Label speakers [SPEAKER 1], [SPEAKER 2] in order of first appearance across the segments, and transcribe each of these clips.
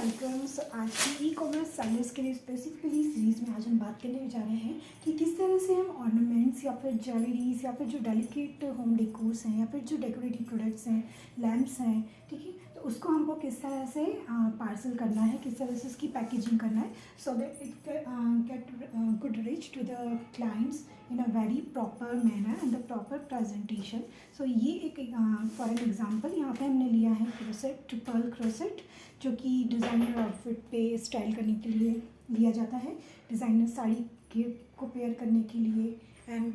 [SPEAKER 1] Welcome. आज की e commerce sellers के लिए स्पेसिफिकली सीरीज़ में आज हम बात करने जा रहे हैं कि किस तरह से हम ऑर्नामेंट्स या फिर ज्वेलरीज या फिर जो डेलिकेट होम डेकोर्स हैं या फिर जो डेकोरेटिव प्रोडक्ट्स हैं, लैम्प्स हैं, ठीक है, तो उसको हमको किस तरह से पार्सल करना है, किस तरह से उसकी पैकेजिंग करना है so that it get good reach to the clients in a very proper manner and the proper presentation. So ये एक फॉर एन एग्जांपल यहाँ पे हमने लिया है क्रोसेट, ट्रिपल क्रोसेट, जो कि डिज़ाइनर आउटफिट पे स्टाइल करने के लिए लिया जाता है, डिज़ाइनर साड़ी के को पेयर करने के लिए। एंड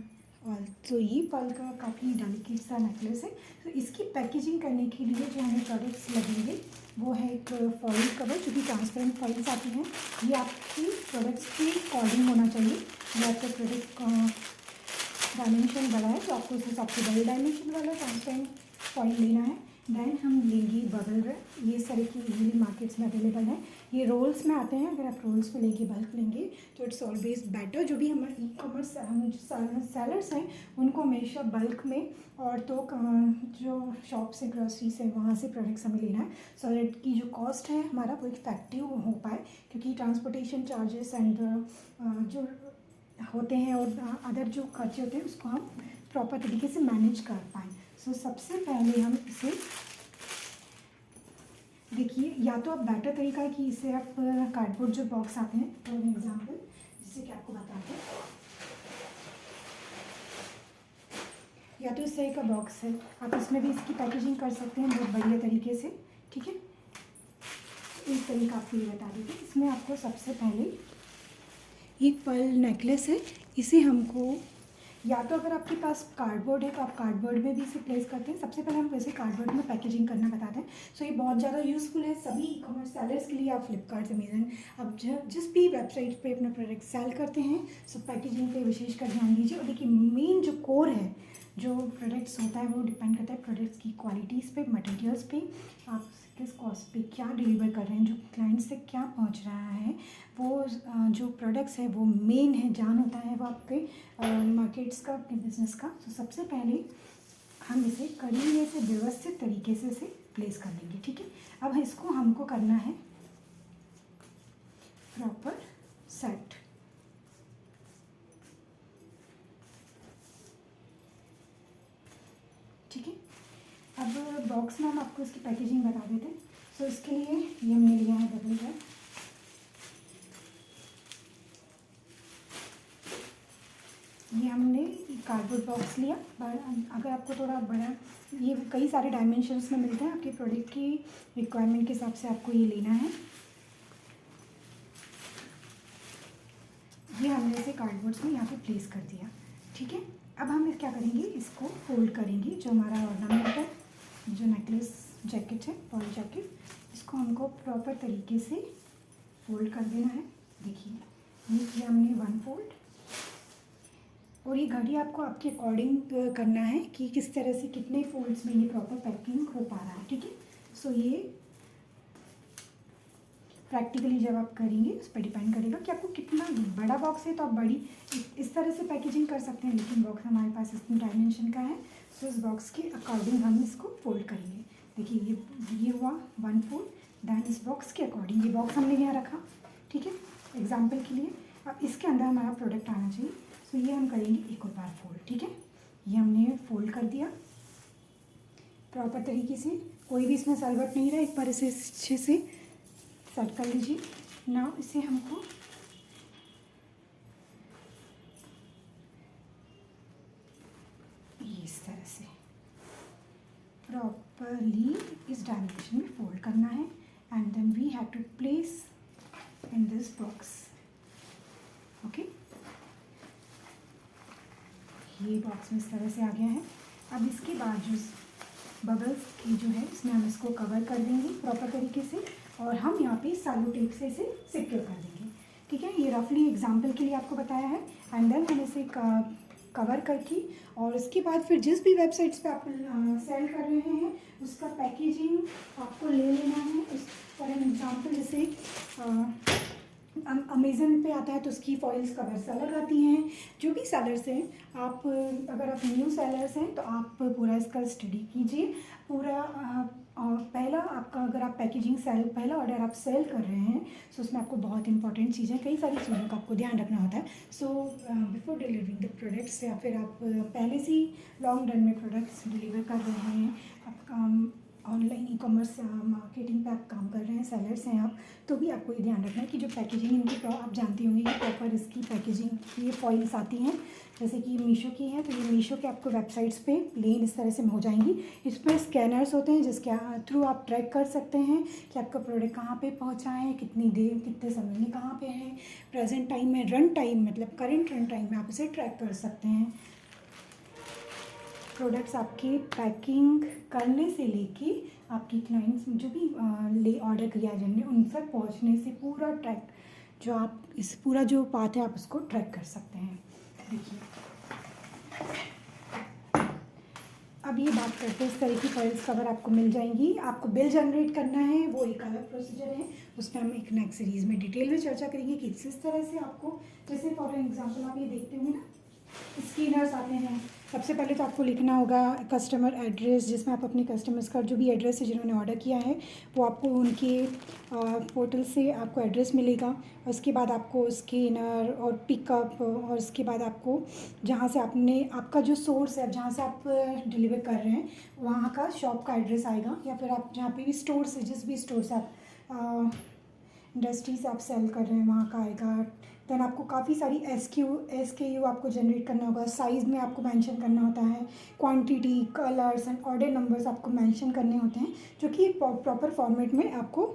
[SPEAKER 1] तो ये पर्ल का काफ़ी डेलिकेट सा नेकलेस है। तो इसकी पैकेजिंग करने के लिए जो हमें प्रोडक्ट्स लगेंगे वो है एक फॉइल कवर, जो कि ट्रांसपेरेंट फॉइल्स आती हैं। ये आपकी प्रोडक्ट्स के अकॉर्डिंग होना चाहिए। ये आपका प्रोडक्ट का डायमेंशन बड़ा है तो आपको उस हिसाब से बड़े डायमेंशन वाला ट्रांसपेरेंट फॉइल लेना है। देन हम लेंगे बबल रैप। ये सारे की इजीली मार्केट्स में अवेलेबल हैं। ये रोल्स में आते हैं। अगर आप रोल्स पे लेंगे, बल्क लेंगे तो इट्स ऑलवेज बेटर। जो भी हमारे ई कॉमर्स सेलर्स हैं उनको हमेशा बल्क में और तो जो शॉप से, ग्रोसरी से, वहाँ से प्रोडक्ट्स हमें लेना है सो दैट की जो कॉस्ट है हमारा वो इफेक्टिव हो पाए, क्योंकि ट्रांसपोर्टेशन चार्जेस एंड जो होते हैं और अदर जो खर्चे होते हैं उसको हम प्रॉपर तरीके से मैनेज कर पाएँ। सो सबसे पहले हम इसे देखिए, या तो आप बेटर तरीका है कि इसे आप कार्डबोर्ड जो बॉक्स आते हैं, फॉर एग्जांपल जिससे कि आपको बताते हैं, या तो इस तरह का बॉक्स है, आप इसमें भी इसकी पैकेजिंग कर सकते हैं बहुत बढ़िया तरीके से, ठीक है। इस तरीका आपको ये बता देते हैं। इसमें आपको सबसे पहले एक पर्ल नेकलेस है, इसे हमको या तो अगर आपके पास कार्डबोर्ड है तो आप कार्डबोर्ड में भी इसे प्लेस करते हैं। सबसे पहले हम वैसे कार्डबोर्ड में पैकेजिंग करना बताते हैं। सो ये बहुत ज़्यादा यूज़फुल है सभी ई कॉमर्स सेलर्स के लिए। आप फ्लिपकार्ट, अमेजन, अब जिस भी वेबसाइट पे अपना प्रोडक्ट सेल करते हैं सो पैकेजिंग पे विशेष कर ध्यान दीजिए। और देखिए, मेन जो कोर है, जो प्रोडक्ट्स होता है वो डिपेंड करता है प्रोडक्ट्स की क्वालिटीज़ पे, मटेरियल्स पे, आप किस कॉस्ट पे क्या डिलीवर कर रहे हैं, जो क्लाइंट्स से क्या पहुंच रहा है, वो जो प्रोडक्ट्स है वो मेन है, जान होता है वो आपके मार्केट्स का, अपने बिजनेस का। तो सबसे पहले हम इसे करीने से व्यवस्थित तरीके से इसे प्लेस कर लेंगे, ठीक है। अब इसको हमको करना है प्रॉपर सेट, ठीक है। अब बॉक्स में हम आपको इसकी पैकेजिंग बता देते हैं। सो इसके लिए ये हमने लिया है बबल रैप। ये हमने कार्डबोर्ड बॉक्स लिया। अगर आपको थोड़ा बड़ा, ये कई सारे डायमेंशंस में मिलते हैं, आपके प्रोडक्ट की रिक्वायरमेंट के हिसाब से आपको ये लेना है। ये हमने इसे कार्डबोर्ड्स में यहाँ पे प्लेस कर दिया, ठीक है। अब हम क्या करेंगे, इसको फोल्ड करेंगे। जो हमारा ऑर्नामेंट है, जो नेकलेस जैकेट है, पर्ल जैकेट, इसको हमको प्रॉपर तरीके से फोल्ड कर देना है। देखिए, ये किया हमने वन फोल्ड। और ये घड़ी आपको आपके अकॉर्डिंग करना है कि किस तरह से कितने फोल्ड्स में ये प्रॉपर पैकिंग हो पा रहा है, ठीक है। सो ये प्रैक्टिकली जब आप करेंगे उस पर डिपेंड करेगा कि आपको कितना बड़ा बॉक्स है तो आप बड़ी इस तरह से पैकेजिंग कर सकते हैं, लेकिन बॉक्स हमारे पास इतने डायमेंशन का है तो इस बॉक्स के अकॉर्डिंग हम इसको फोल्ड करेंगे। देखिए, ये हुआ वन फोल्ड। दैन इस बॉक्स के अकॉर्डिंग ये बॉक्स हमने यहाँ रखा, ठीक है, एग्जाम्पल के लिए। अब इसके अंदर हमारा प्रोडक्ट आना चाहिए, तो ये हम करेंगे एक और बार फोल्ड, ठीक है। ये हमने फोल्ड कर दिया प्रॉपर तरीके से, कोई भी इसमें सलवट नहीं रहा। एक बार इसे अच्छे से सेट कर लीजिए। नाउ इसे हमको इस तरह से प्रॉपरली इस डायमेंशन में फोल्ड करना है and then we have to place in this box, okay. ये बॉक्स में इस तरह से आ गया है। अब इसके बाद जो बबल्स की जो है इसमें हम इसको कवर कर देंगे प्रॉपर तरीके से, और हम यहाँ पे सेलो टेप से इसे सिक्योर कर देंगे, ठीक है। ये रफली एग्जांपल के लिए आपको बताया है। एंड देन हम इसे कवर करके, और उसके बाद फिर जिस भी वेबसाइट्स पे आप सेल कर रहे हैं उसका पैकेजिंग आपको ले लेना है। उस फॉर एन एग्जांपल जैसे अमेज़न पे आता है तो उसकी फॉइल्स कवर्स अलग आती हैं। जो भी सेलर्स हैं, आप अगर आप न्यू सेलर्स हैं तो आप पूरा इसका स्टडी कीजिए, पूरा और पहला आपका, अगर आप पैकेजिंग सेल, पहला ऑर्डर आप सेल कर रहे हैं, सो उसमें आपको बहुत इंपॉर्टेंट चीज़ें, कई सारी चीज़ों का आपको ध्यान रखना होता है। So before delivering the products, या फिर आप पहले से ही लॉन्ग रन में प्रोडक्ट्स डिलीवर कर रहे हैं, आप ऑनलाइन ई कॉमर्स मार्केटिंग पे आप काम कर रहे हैं, सेलर्स हैं आप, तो भी आपको ये ध्यान रखना है कि जो पैकेजिंग इनकी, आप जानती होंगी कि प्रॉपर इसकी पैकेजिंग, ये फॉइल्स आती हैं, जैसे कि मीशो की है, तो ये मीशो के आपको वेबसाइट्स पे प्लेन इस तरह से हो जाएंगी। इस पर स्कैनर्स होते हैं जिसके थ्रू आप ट्रैक कर सकते हैं कि आपका प्रोडक्ट कहाँ पे पहुँचा है, कितनी देर, कितने समय में कहाँ पे है, प्रेजेंट टाइम में, रन टाइम मतलब करंट रन टाइम में आप इसे ट्रैक कर सकते हैं। प्रोडक्ट्स आपके पैकिंग करने से लेके आपकी क्लाइंट्स जो भी ले ऑर्डर किया जिन्होंने, उन तक पहुँचने से पूरा ट्रैक, जो आप इस पूरा जो पाथ है आप उसको ट्रैक कर सकते हैं। देखिए, अब ये बात करते हैं, इस तरह की फाइल्स कवर आपको मिल जाएंगी। आपको बिल जनरेट करना है, वो एक अलग प्रोसीजर है, उस पर हम एक नेक्स्ट सीरीज़ में डिटेल में चर्चा करेंगे कि किस तरह से आपको, जैसे फॉर एग्जांपल आप ये देखते होंगे ना, स्कैनर्स आते हैं। सबसे पहले तो आपको लिखना होगा कस्टमर एड्रेस, जिसमें आप अपने कस्टमर्स का जो भी एड्रेस है जिन्होंने ऑर्डर किया है, वो आपको उनके पोर्टल से आपको एड्रेस मिलेगा। उसके बाद आपको स्कैनर और पिकअप, और उसके बाद आपको जहाँ से आपने, आपका जो सोर्स है, जहाँ से आप डिलीवर कर रहे हैं, वहाँ का शॉप का एड्रेस आएगा, या फिर आप जहाँ पे भी स्टोर से, जिस भी स्टोर से आप इंडस्ट्री से आप सेल कर रहे हैं, वहाँ का आएगा। देन आपको काफ़ी सारी SKU आपको जनरेट करना होगा, साइज़ में आपको मेंशन करना होता है, quantity, colours and order numbers आपको मेंशन करने होते हैं, जो कि प्रॉपर फॉर्मेट में आपको,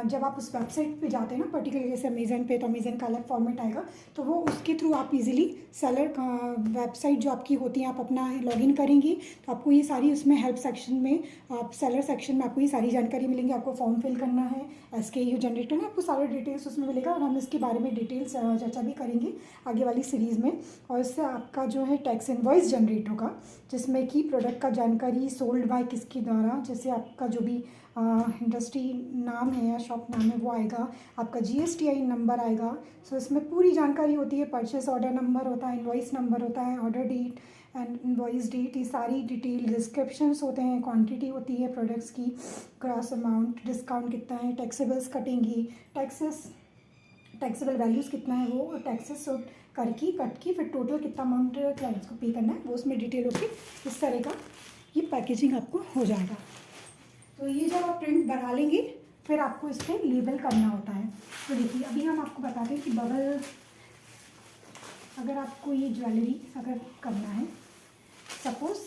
[SPEAKER 1] जब आप उस वेबसाइट पे जाते हैं ना, पर्टिकुलर जैसे अमेज़न पे, तो अमेज़न का अलग फॉर्मेट आएगा, तो वो उसके थ्रू आप इजीली सेलर का वेबसाइट जो आपकी होती है, आप अपना लॉगिन करेंगी, तो आपको ये सारी उसमें हेल्प सेक्शन में, आप सेलर सेक्शन में आपको ये सारी जानकारी मिलेंगी। आपको फॉर्म फिल करना है, SKU जनरेट करना है, आपको सारे डिटेल्स उसमें मिलेगा, और हम इसके बारे में डिटेल्स चर्चा भी करेंगे आगे वाली सीरीज़ में। और इससे आपका जो है टैक्स इनवॉइस जनरेट होगा, जिसमें कि प्रोडक्ट का जानकारी, सोल्ड बाय किसके द्वारा, जैसे आपका जो भी इंडस्ट्री नाम है या शॉप नाम है वो आएगा, आपका GSTI नंबर आएगा। सो इसमें पूरी जानकारी होती है, परचेस ऑर्डर नंबर होता है, इनवॉइस नंबर होता है, order date and invoice date, ये सारी डिटेल, डिस्क्रिप्शंस होते हैं, क्वांटिटी होती है प्रोडक्ट्स की, ग्रॉस अमाउंट, डिस्काउंट कितना है, टैक्सेबल्स कटेंगी, टैक्सेबल वैल्यूज़ कितना है, वो टैक्सेस कट की फिर टोटल कितना अमाउंट क्लाइंट्स को पे करना है, वो उसमें डिटेल होगी। इस तरह का ये पैकेजिंग आपको हो जाएगा। तो ये जब आप प्रिंट बना लेंगे, फिर आपको इस पर लेबल करना होता है। तो देखिए, अभी हम आपको बताते हैं कि बबल, अगर आपको ये ज्वेलरी अगर करना है, सपोज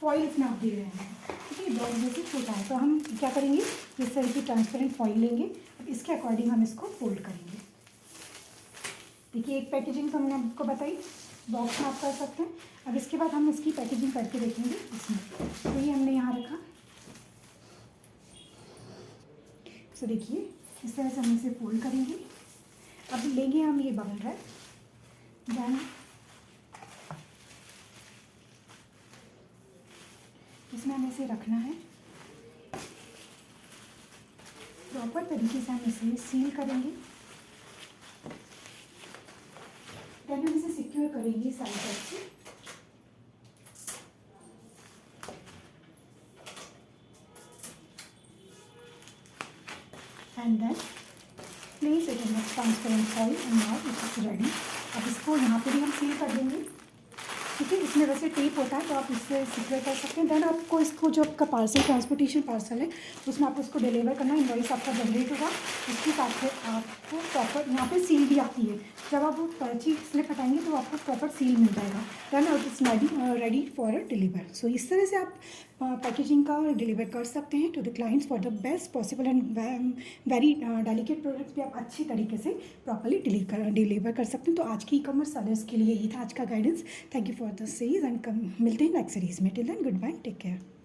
[SPEAKER 1] फॉइल्स में आप दे रहे हैं, ठीक है, बॉक्स जैसे छोटा है, तो हम क्या करेंगे, इस तरह की ट्रांसपेरेंट फॉइल लेंगे, अब इसके अकॉर्डिंग हम इसको फोल्ड करेंगे। देखिए, एक पैकेजिंग तो हमने आपको बताई, बॉक्स में आप कर सकते हैं। अब इसके बाद हम इसकी पैकेजिंग करके देखेंगे इसमें। तो ये हमने यहाँ रखा, तो देखिए इस तरह से हम इसे फोल्ड करेंगे। अब लेंगे हम ये बबल रैप, देन इसमें हमें इसे रखना है, प्रॉपर तरीके से हम इसे सील करेंगे, देन हम इसे सिक्योर करेंगे साइड से। And then place it in the transparent foil and now it is ready. अब इसको यहाँ पे भी हम सील कर देंगे, ठीक है। इसमें वैसे टेप होता है, तो आप इससे सिक्योर कर सकते हैं। देन आपको इसको, जो आपका पार्सल, ट्रांसपोर्टेशन पार्सल है, उसमें आपको इसको डिलीवर करना है, इनवॉइस आपका जनरेट होगा, उसके साथ फिर आपको प्रॉपर यहाँ पे सील भी आती है। जब आप वो पर्ची स्लिप हटाएंगे तो आपको प्रॉपर सील मिल जाएगा। Then it is ready for deliver. So इस तरह से आप पैकेजिंग का डिलीवर कर सकते हैं to the clients for the best possible and very delicate products भी आप अच्छी तरीके से प्रॉपरली डिलीवर कर सकते हैं। तो आज की ई कॉमर्स सेलर्स के लिए ये था आज का guidance. Thank you for the series and मिलते हैं नेक्स्ट सीरीज में। Till then goodbye, take care.